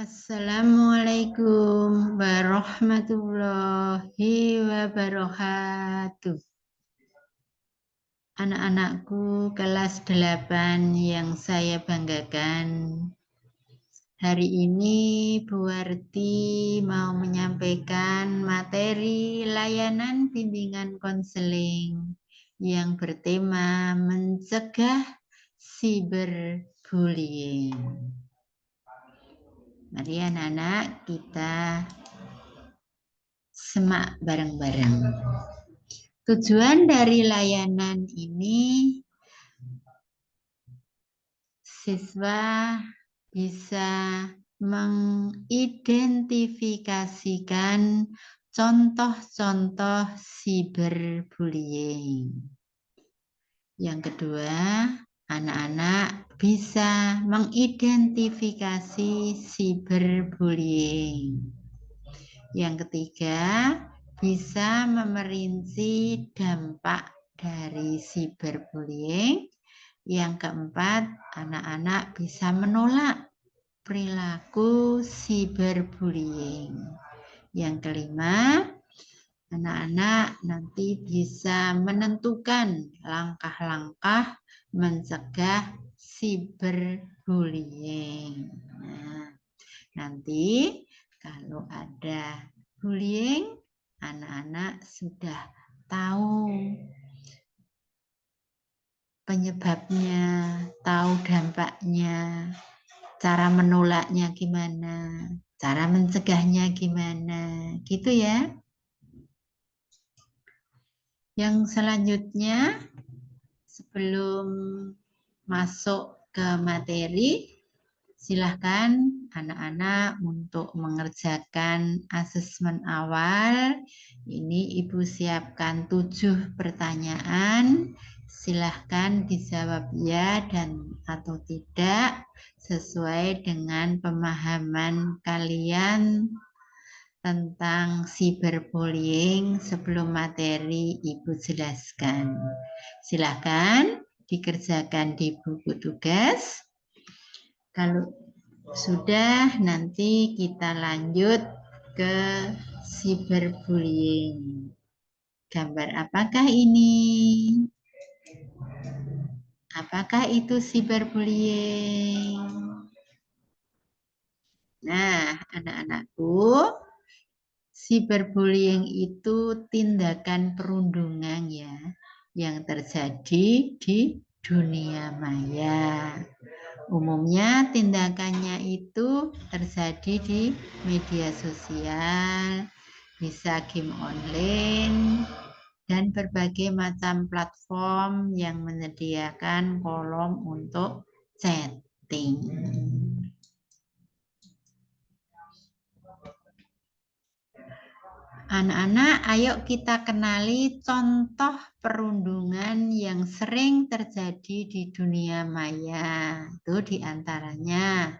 Assalamualaikum warahmatullahi wabarakatuh. Anak-anakku kelas 8 yang saya banggakan. Hari ini Bu Warti mau menyampaikan materi layanan bimbingan konseling yang bertema mencegah cyberbullying. Mari anak-anak kita semak bareng-bareng. Tujuan dari layanan ini, siswa bisa mengidentifikasikan contoh-contoh cyberbullying. Yang kedua, anak-anak bisa mengidentifikasi cyberbullying. Yang ketiga, bisa memerinci dampak dari cyberbullying. Yang keempat, anak-anak bisa menolak perilaku cyberbullying. Yang kelima, anak-anak nanti bisa menentukan langkah-langkah mencegah cyberbullying. Nah, nanti kalau ada bullying, anak-anak sudah tahu penyebabnya, tahu dampaknya, cara menolaknya gimana, cara mencegahnya gimana, gitu ya. Yang selanjutnya, sebelum masuk ke materi, silahkan anak-anak untuk mengerjakan asesmen awal. Ini Ibu siapkan 7 pertanyaan. Silahkan dijawab ya dan atau tidak sesuai dengan pemahaman kalian tentang cyberbullying sebelum materi Ibu jelaskan. Silahkan dikerjakan di buku tugas. Kalau sudah, nanti kita lanjut ke cyberbullying. Gambar apakah ini? Apakah itu cyberbullying? Nah, anak-anakku, cyberbullying itu tindakan perundungan ya, yang terjadi di dunia maya. Umumnya tindakannya itu terjadi di media sosial, bisa game online, dan berbagai macam platform yang menyediakan kolom untuk chatting. Anak-anak, ayo kita kenali contoh perundungan yang sering terjadi di dunia maya. Itu diantaranya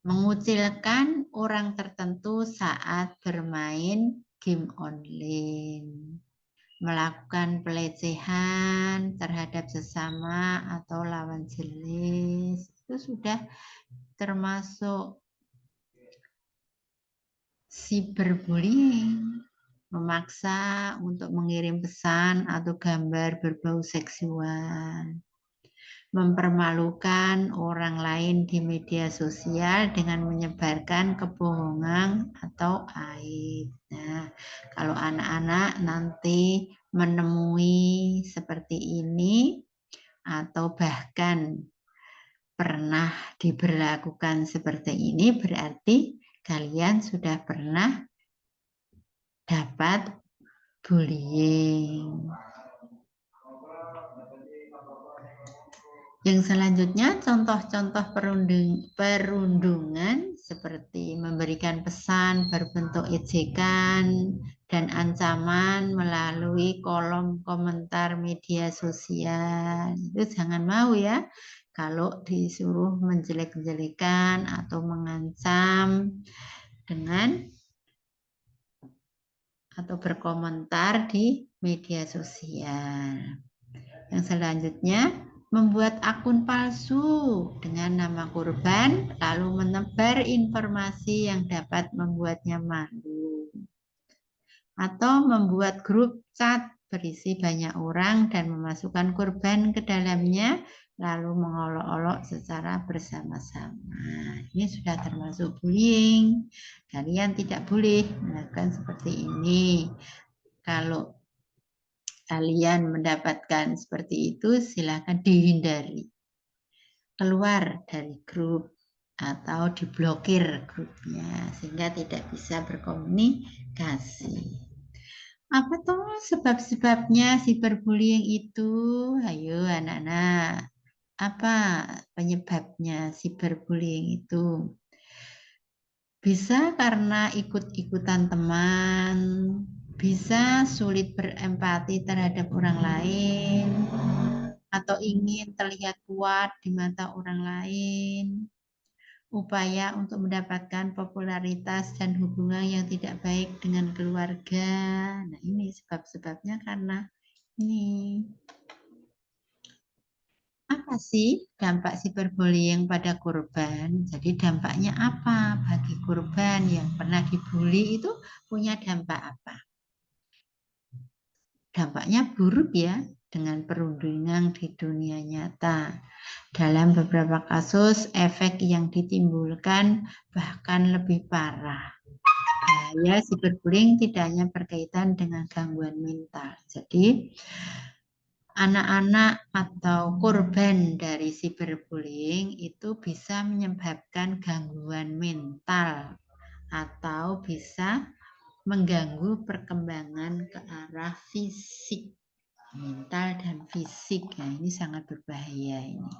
mengucilkan orang tertentu saat bermain game online, melakukan pelecehan terhadap sesama atau lawan jenis, itu sudah termasuk cyberbullying. Memaksa untuk mengirim pesan atau gambar berbau seksual, mempermalukan orang lain di media sosial dengan menyebarkan kebohongan atau aib. Nah, kalau anak-anak nanti menemui seperti ini atau bahkan pernah diberlakukan seperti ini, berarti kalian sudah pernah dapat bullying. Yang selanjutnya, contoh-contoh perundungan seperti memberikan pesan berbentuk ejekan dan ancaman melalui kolom komentar media sosial. Itu jangan mau ya, kalau disuruh menjelek-jelekan atau mengancam dengan atau berkomentar di media sosial. Yang selanjutnya, membuat akun palsu dengan nama korban, lalu menebar informasi yang dapat membuatnya malu. Atau membuat grup chat berisi banyak orang dan memasukkan korban ke dalamnya, lalu mengolok-olok secara bersama-sama. Ini sudah termasuk bullying. Kalian tidak boleh melakukan seperti ini. Kalau kalian mendapatkan seperti itu, silakan dihindari. Keluar dari grup atau diblokir grupnya sehingga tidak bisa berkomunikasi. Apa tuh sebab-sebabnya cyberbullying itu? Ayo anak-anak, apa penyebabnya cyberbullying itu? Bisa karena ikut-ikutan teman, bisa sulit berempati terhadap orang lain, atau ingin terlihat kuat di mata orang lain, upaya untuk mendapatkan popularitas dan hubungan yang tidak baik dengan keluarga. Nah, ini sebab-sebabnya karena ini. Apa sih dampak cyberbullying pada korban? Jadi dampaknya apa bagi korban yang pernah dibully itu punya dampak apa? Dampaknya buruk ya, dengan perundungan di dunia nyata. Dalam beberapa kasus, efek yang ditimbulkan bahkan lebih parah. Bahaya cyberbullying tidak hanya berkaitan dengan gangguan mental. Jadi, anak-anak atau korban dari cyberbullying itu bisa menyebabkan gangguan mental atau bisa mengganggu perkembangan ke arah fisik, mental dan fisik. Nah, ini sangat berbahaya ini.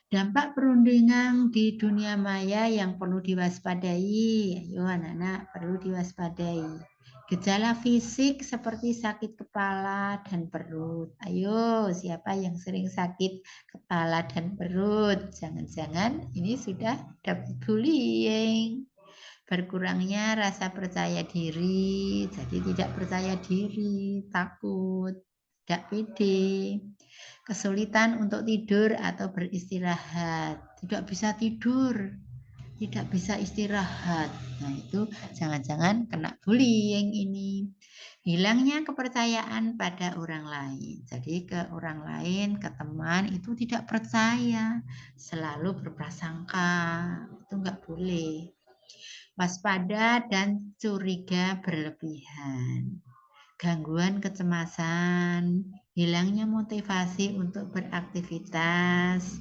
Dampak perundungan di dunia maya yang perlu diwaspadai. Ayo anak-anak, perlu diwaspadai. Gejala fisik seperti sakit kepala dan perut. Ayo, siapa yang sering sakit kepala dan perut? Jangan-jangan ini sudah dapat bullying. Berkurangnya rasa percaya diri, jadi tidak percaya diri, takut, tidak pede. Kesulitan untuk tidur atau beristirahat, tidak bisa tidur, tidak bisa istirahat. Nah, itu jangan-jangan kena bullying ini. Hilangnya kepercayaan pada orang lain. Jadi ke orang lain, ke teman itu tidak percaya, selalu berprasangka. Itu enggak boleh. Waspada dan curiga berlebihan. Gangguan kecemasan, hilangnya motivasi untuk beraktivitas,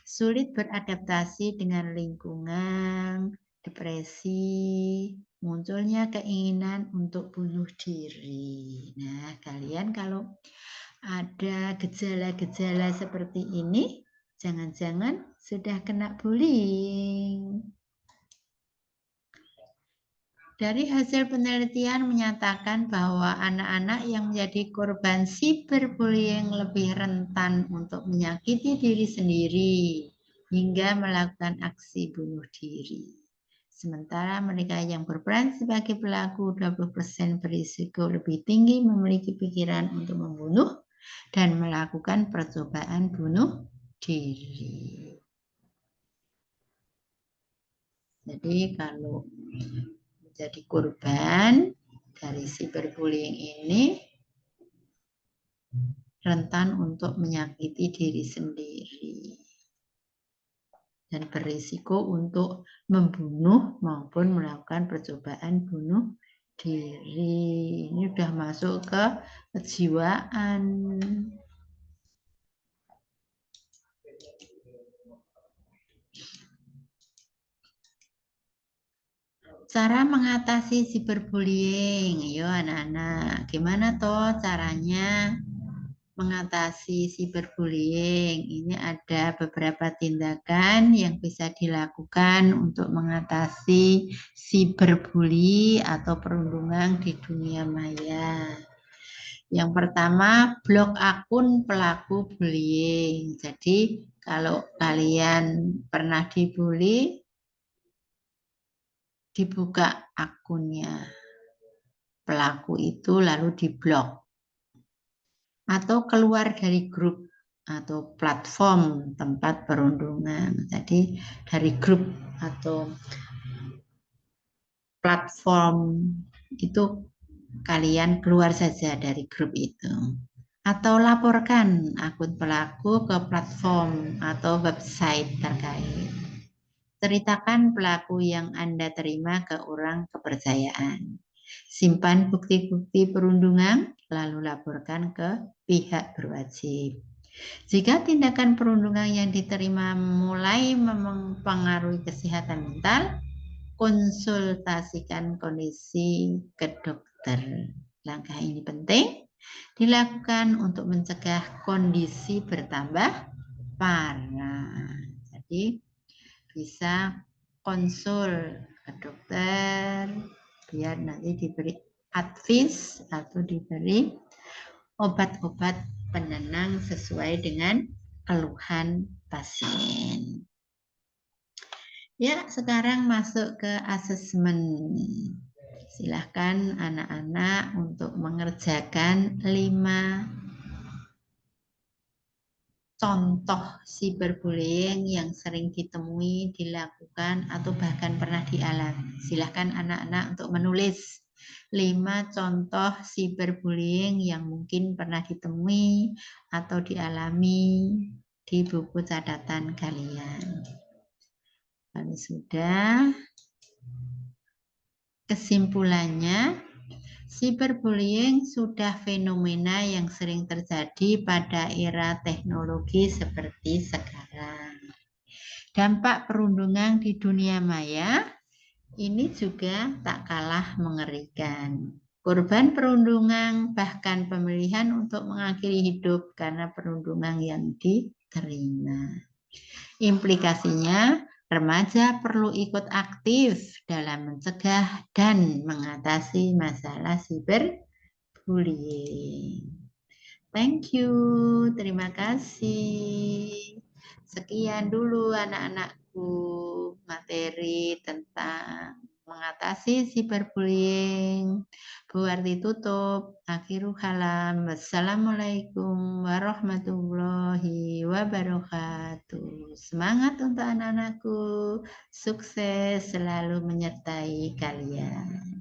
sulit beradaptasi dengan lingkungan, depresi, munculnya keinginan untuk bunuh diri. Nah, kalian kalau ada gejala-gejala seperti ini, jangan-jangan sudah kena bullying. Dari hasil penelitian menyatakan bahwa anak-anak yang menjadi korban cyberbullying lebih rentan untuk menyakiti diri sendiri hingga melakukan aksi bunuh diri. Sementara mereka yang berperan sebagai pelaku 20% berisiko lebih tinggi memiliki pikiran untuk membunuh dan melakukan percobaan bunuh diri. Jadi kalau menjadi korban dari cyberbullying ini rentan untuk menyakiti diri sendiri dan berisiko untuk membunuh maupun melakukan percobaan bunuh diri. Ini sudah masuk ke kejiwaan. Cara mengatasi cyberbullying. Ayo anak-anak, gimana toh caranya mengatasi cyberbullying? Ini ada beberapa tindakan yang bisa dilakukan untuk mengatasi cyberbully atau perundungan di dunia maya. Yang pertama, blok akun pelaku bullying. Jadi, kalau kalian pernah dibully, dibuka akunnya pelaku itu lalu diblok. atau keluar dari grup atau platform tempat perundungan. Jadi dari grup atau platform itu kalian keluar saja dari grup itu. Atau laporkan akun pelaku ke platform atau website terkait. Ceritakan pelaku yang Anda terima ke orang kepercayaan. Simpan bukti-bukti perundungan, lalu laporkan ke pihak berwajib. Jika tindakan perundungan yang diterima mulai mempengaruhi kesehatan mental, konsultasikan kondisi ke dokter. Langkah ini penting dilakukan untuk mencegah kondisi bertambah parah. Jadi bisa konsul ke dokter biar nanti diberi advice atau diberi obat-obat penenang sesuai dengan keluhan pasien. Ya, sekarang masuk ke asesmen. Silahkan anak-anak untuk mengerjakan 5 contoh cyberbullying yang sering ditemui, dilakukan, atau bahkan pernah dialami. Silahkan anak-anak untuk menulis 5 contoh cyberbullying yang mungkin pernah ditemui atau dialami di buku catatan kalian. Kalau sudah, kesimpulannya, cyberbullying sudah fenomena yang sering terjadi pada era teknologi seperti sekarang. Dampak perundungan di dunia maya ini juga tak kalah mengerikan. Korban perundungan bahkan pemilihan untuk mengakhiri hidup karena perundungan yang diterima. Implikasinya, remaja perlu ikut aktif dalam mencegah dan mengatasi masalah cyberbullying. Thank you, terima kasih. Sekian dulu anak-anakku materi tentang mengatasi cyberbullying. Bu Arti tutup. Akhirul kalam. Wassalamualaikum warahmatullahi wabarakatuh. Semangat untuk anak-anakku. Sukses selalu menyertai kalian.